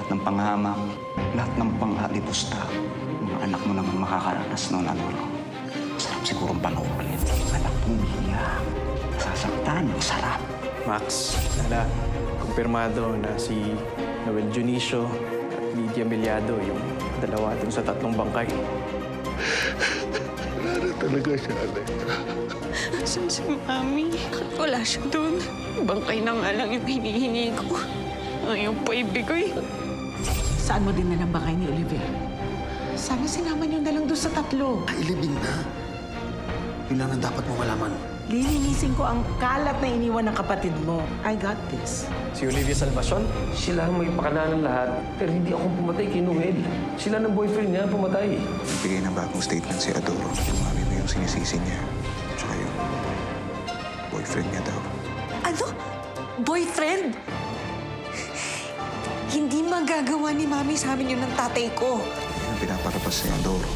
lahat ng panghamak, lahat ng pang-alipusta, mga anak mo naman makakaranas noon, Adoro. Masarap sigurong panoorin. Anak mo umiiyak, nasasaktan, masarap. Max, kumpirmado na si Noel Junicio at Lydia Miliado yung dalawa dun sa 3 bangkay. Wala na talaga siya, Alex. Asan si Mami? Wala siya doon. Bangkay na nga lang yung hinihingi ko. Ayaw pa ibigay. Saan mo din nalang bangkay ni Oliver? Sana sinama niyo na lang doon sa 3. Nailibing na. Yun lang ang dapat mo malaman. Lilinisin ko ang kalat na iniwan ng kapatid mo. I got this. Si Olivia Salvacion, Sila ang may pakalanan lahat, pero hindi ako pumatay kay Noel. Sila ng boyfriend niya pumatay. Nagbigay ng bagong statement si Adoro. Yung mami mo yung sinisisi niya. Tsaka yung boyfriend niya daw. Ano? Boyfriend? Hindi magagawa ni Mami sa amin yun ng tatay ko. Yan ang pinaparapas ni Adoro.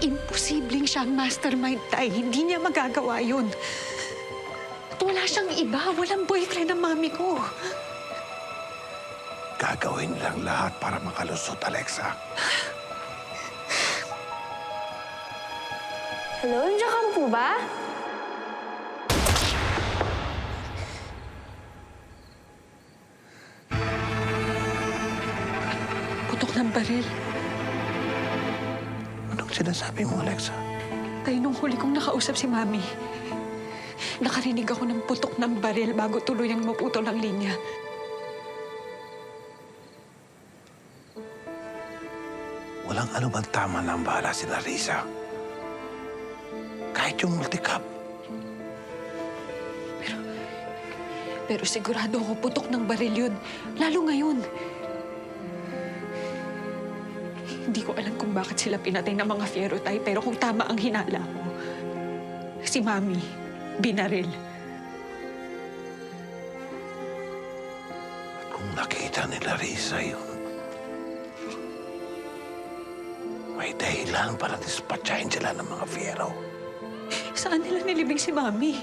Imposibleng siyang mastermind, Tay. Hindi niya magagawa yun. At wala siyang iba. Walang boyfriend ang Mami ko. Gagawin lang lahat para makalusot, Alexa. Hello, nandiyan ka po ba? Putok ng baril. Anong sinasabi mo, Alexa? Tay, nung huli kong nakausap si Mami, nakarinig ako ng putok ng baril bago tuluyang maputol ang linya. Walang ano bang tama na ang bahala si Larissa. Kahit yung multicap. Pero sigurado ako putok ng baril yun. Lalo ngayon. Hindi ko alam kung bakit sila pinatay ng mga Fiero, Tay, pero kung tama ang hinala ko, si Mami, binaril. At kung nakita ni Larissa yun, may dahilan para dispatchahin sila ng mga Fiero. Saan nila nilibing si Mami?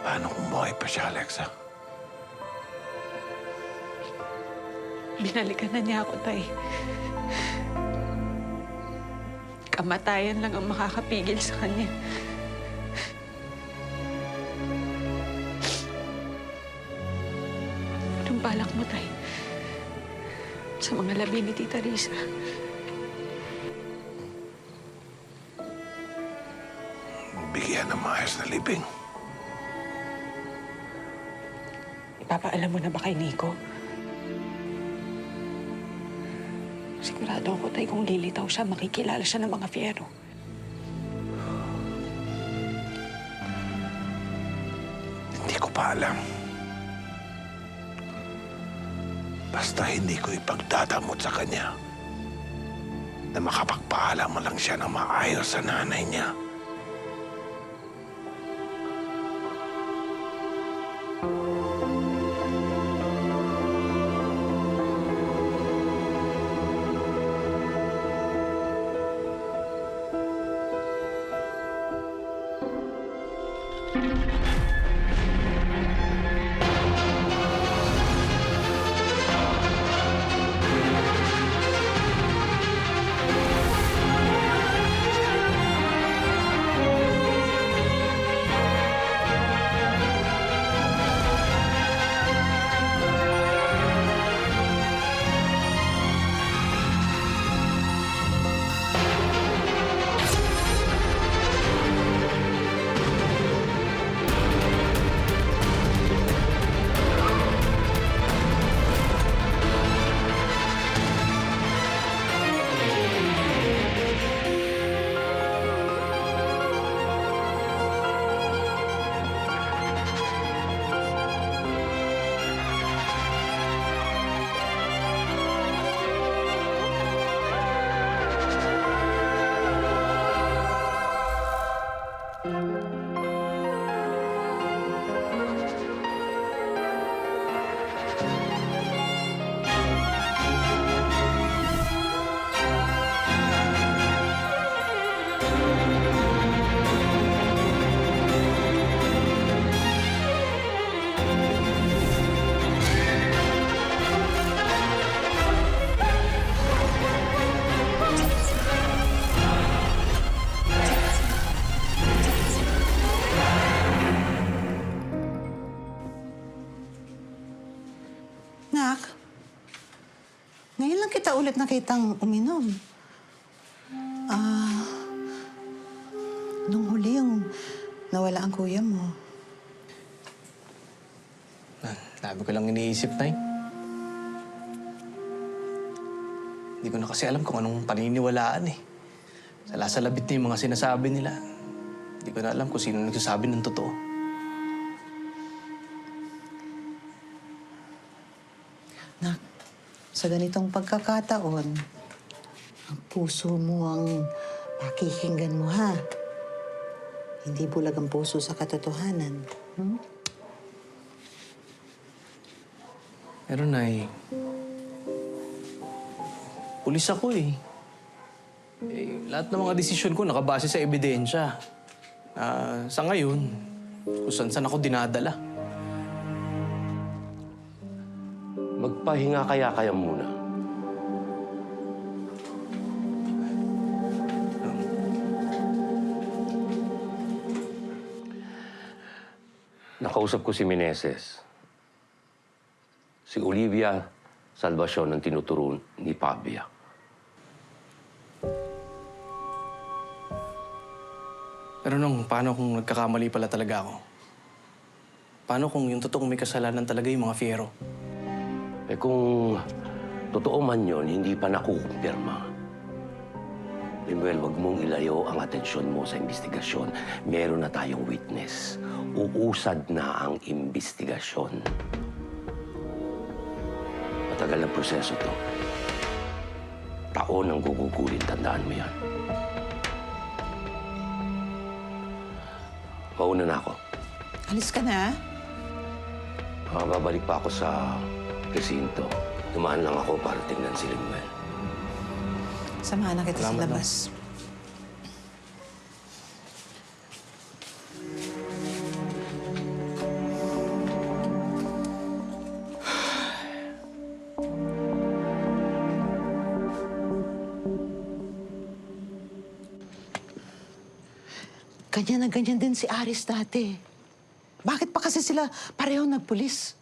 Paano kung buhay pa siya, Alexa? Binalikan na niya ako, Tay. Kamatayan lang ang makakapigil sa kanya. Anong balak mo, Tay? Sa mga labi ni Tita Risa. Bigyan ng maayos na libing. Ipapaalam mo na ba kay Nico? Sigurado ako, Tay, kung lilitaw siya, makikilala siya ng mga Fiero. Hindi ko pa alam. Basta hindi ko ipagdadamot sa kanya na makapagpaalam mo lang siya na maayos sa nanay niya. kita ulit nakitang uminom? Nung huli yung nawala ang kuya mo. Dami ko lang iniisip, Nay. Hindi ko na kasi alam kung anong paniniwalaan eh. Salasalabit na yung mga sinasabi nila. Hindi ko na alam kung sino nagsasabi ng totoo. Nak, sa ganitong pagkakataon, ang puso mo ang pakikinggan mo, ha? Hindi bulag ang puso sa katotohanan. Hmm? Pero, Nay, pulis ako eh. Lahat ng mga desisyon ko nakabase sa ebidensya. Sa ngayon, kung saan-saan ako dinadala. Magpahinga kaya muna. Nakausap ko si Meneses. Si Olivia Salvacion ang tinuturo ni Pabia. Pero paano kung nagkakamali pala talaga ako? Paano kung yung totoong may kasalanan talaga yung mga Fiero? Eh kung totoo man yon, hindi pa nakukumpirma. Limuel, wag mong ilayo ang atensyon mo sa investigasyon. Meron na tayong witness. Uusad na ang investigasyon. Matagal ang proseso to. Taon ang gugugulin, tandaan mo yan. Mauna na ako. Alis ka na? Babalik pa ako sa presinto. Dumaan lang ako para tingnan si Limuel. Samahan na kita sa Salamat, labas. Ganyan na ganyan din si Aris dati. Bakit pa kasi sila pareho nagpulis?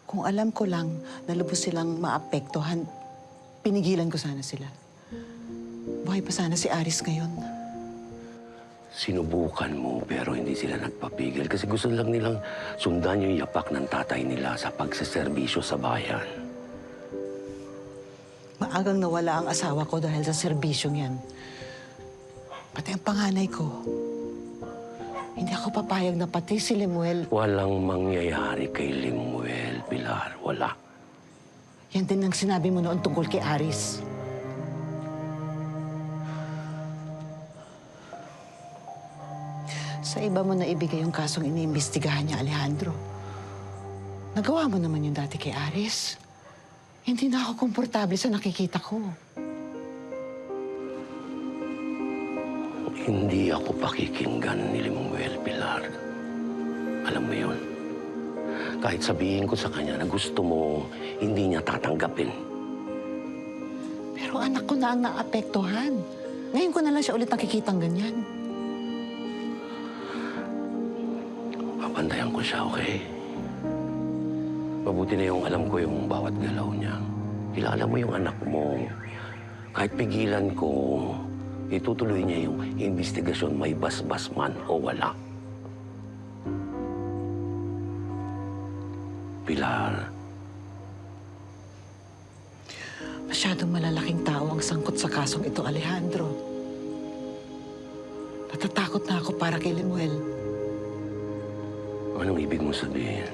Kung alam ko lang na lubos silang maapektuhan, pinigilan ko sana sila. Buhay pa sana si Aris ngayon. Sinubukan mo pero hindi sila nagpapigil kasi gusto lang nilang sundan yung yapak ng tatay nila sa pagseserbisyo sa bayan. Maagang nawala ang asawa ko dahil sa serbisyong yan. Pati ang panganay ko. Hindi ako papayag na pati si Limuel. Walang mangyayari kay Limuel, Pilar. Wala. Yan din ang sinabi mo noon tungkol kay Aris. Sa iba mo na ibigay yung kasong iniimbestigahan niya, Alejandro. Nagawa mo naman yung dati kay Aris. Hindi na ako komportable sa nakikita ko. Hindi ako pakikinggan ni Limuel, Pilar. Alam mo yun. Kahit sabihin ko sa kanya na gusto mo, hindi niya tatanggapin. Pero anak ko na ang naapektuhan. Ngayon ko na lang siya ulit nakikitang ganyan. Papantayan ko siya, okay? Mabuti na yung alam ko yung bawat galaw niya. Kilala mo yung anak mo. Kahit pigilan ko, itutuloy niya yung investigasyon, may basbas man o wala. Pilar. Masyadong malalaking tao ang sangkot sa kasong ito, Alejandro. Natatakot na ako para kay Limuel. Anong ibig mo sabihin?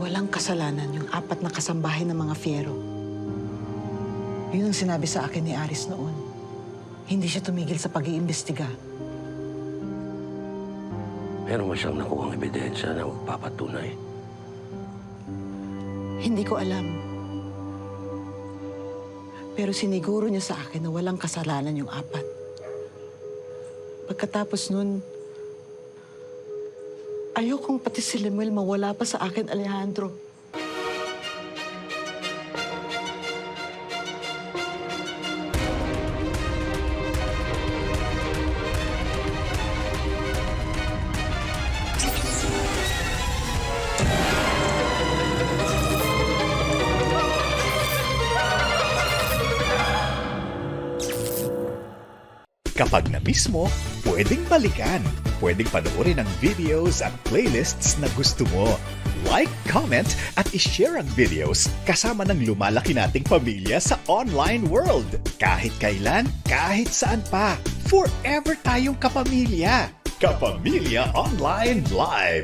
Walang kasalanan yung 4 na kasambahay ng mga Fiero. Yun ang sinabi sa akin ni Aris noon. Hindi siya tumigil sa pag-iimbestiga. Meron ba siyang nakuhang ebidensya na magpapatunay? Hindi ko alam. Pero siniguro niya sa akin na walang kasalanan yung 4. Pagkatapos nun, ayokong pati si Limuel mawala pa sa akin, Alejandro. Kapag na-miss mo, pwedeng balikan. Pwedeng panoorin ang videos at playlists na gusto mo. Like, comment, at ishare ang videos kasama ng lumalaki nating pamilya sa online world. Kahit kailan, kahit saan pa. Forever tayong kapamilya. Kapamilya Online Live.